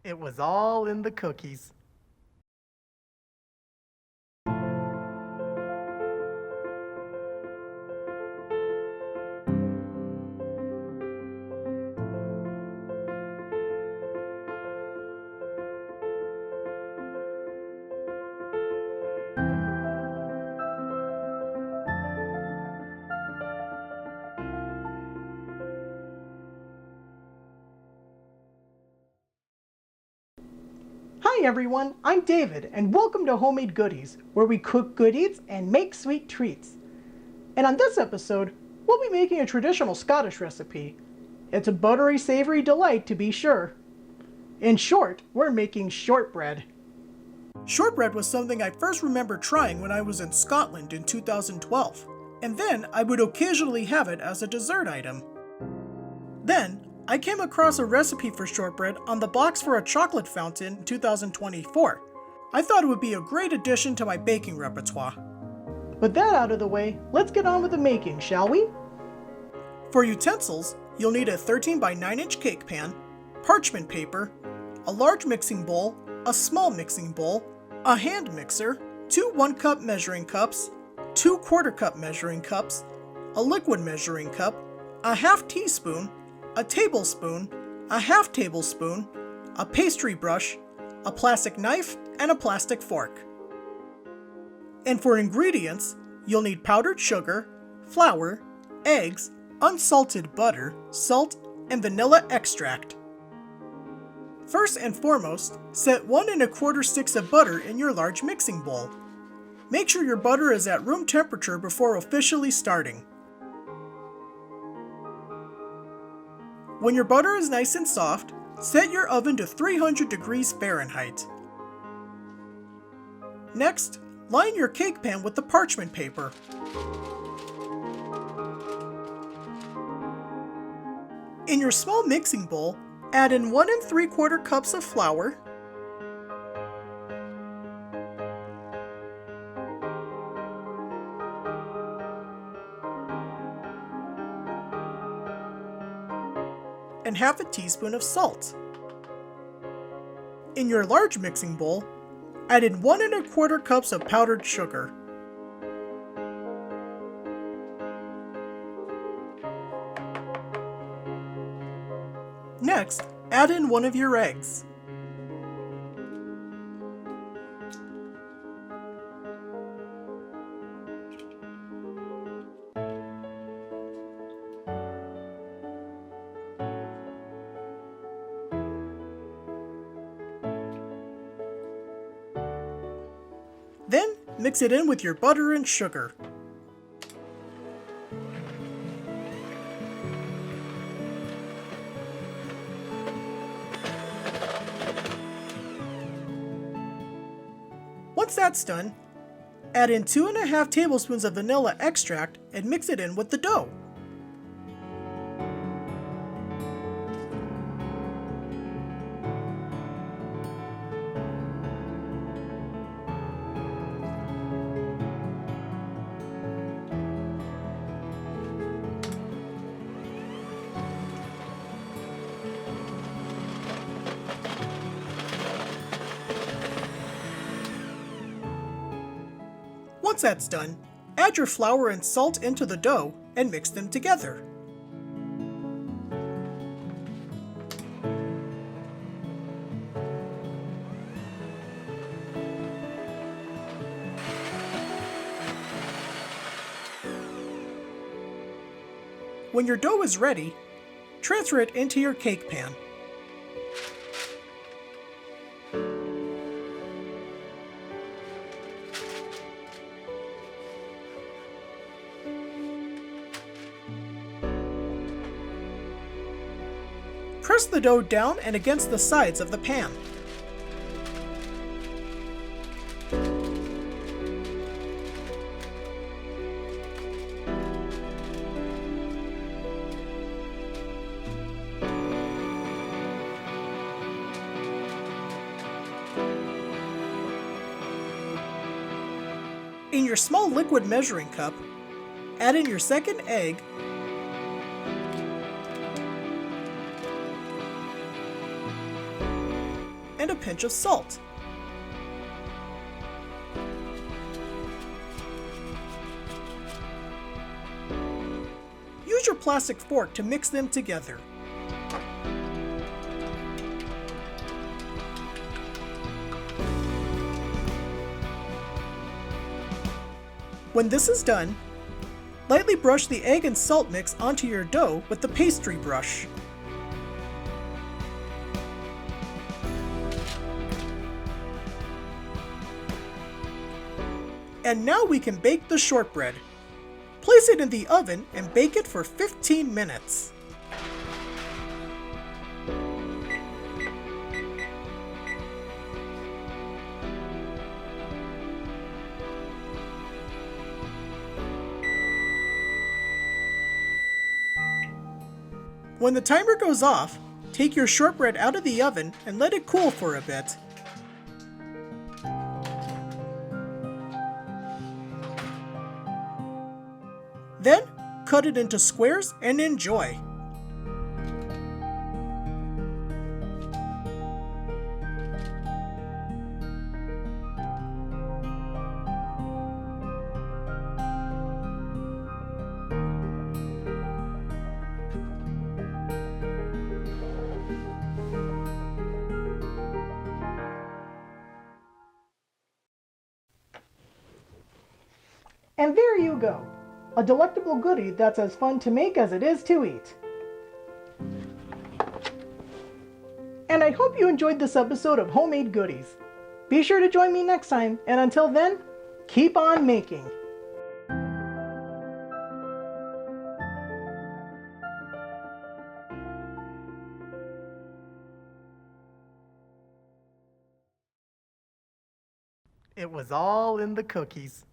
It was all in the cookies. Hi everyone, I'm David, and welcome to Homemade Goodies, where we cook good eats and make sweet treats. And on this episode, we'll be making a traditional Scottish recipe. It's a buttery, savory delight to be sure. In short, we're making shortbread. Shortbread was something I first remember trying when I was in Scotland in 2012, and then I would occasionally have it as a dessert item. Then, I came across a recipe for shortbread on the box for a chocolate fountain in 2024. I thought it would be a great addition to my baking repertoire. With that out of the way, let's get on with the making, shall we? For utensils, you'll need a 13 by 9 inch cake pan, parchment paper, a large mixing bowl, a small mixing bowl, a hand mixer, 2 1-cup measuring cups, 2 1/4 cup measuring cups, a liquid measuring cup, a half teaspoon, a tablespoon, a half tablespoon, a pastry brush, a plastic knife, and a plastic fork. And for ingredients, you'll need powdered sugar, flour, eggs, unsalted butter, salt, and vanilla extract. First and foremost, set 1 1/4 sticks of butter in your large mixing bowl. Make sure your butter is at room temperature before officially starting. When your butter is nice and soft, set your oven to 300 degrees Fahrenheit. Next, line your cake pan with the parchment paper. In your small mixing bowl, add in 1 3/4 cups of flour, and half a teaspoon of salt. In your large mixing bowl, add in 1 1/4 cups of powdered sugar. Next, add in 1 of your eggs. Then, mix it in with your butter and sugar. Once that's done, add in 2 1/2 tablespoons of vanilla extract and mix it in with the dough. Once that's done, add your flour and salt into the dough and mix them together. When your dough is ready, transfer it into your cake pan. Press the dough down and against the sides of the pan. In your small liquid measuring cup, add in your second egg, and a pinch of salt. Use your plastic fork to mix them together. When this is done, lightly brush the egg and salt mix onto your dough with the pastry brush. And now we can bake the shortbread. Place it in the oven and bake it for 15 minutes. When the timer goes off, take your shortbread out of the oven and let it cool for a bit. Then, cut it into squares and enjoy. And there you go, a delectable goodie that's as fun to make as it is to eat. And I hope you enjoyed this episode of Homemade Goodies. Be sure to join me next time, and until then, keep on making. It was all in the cookies.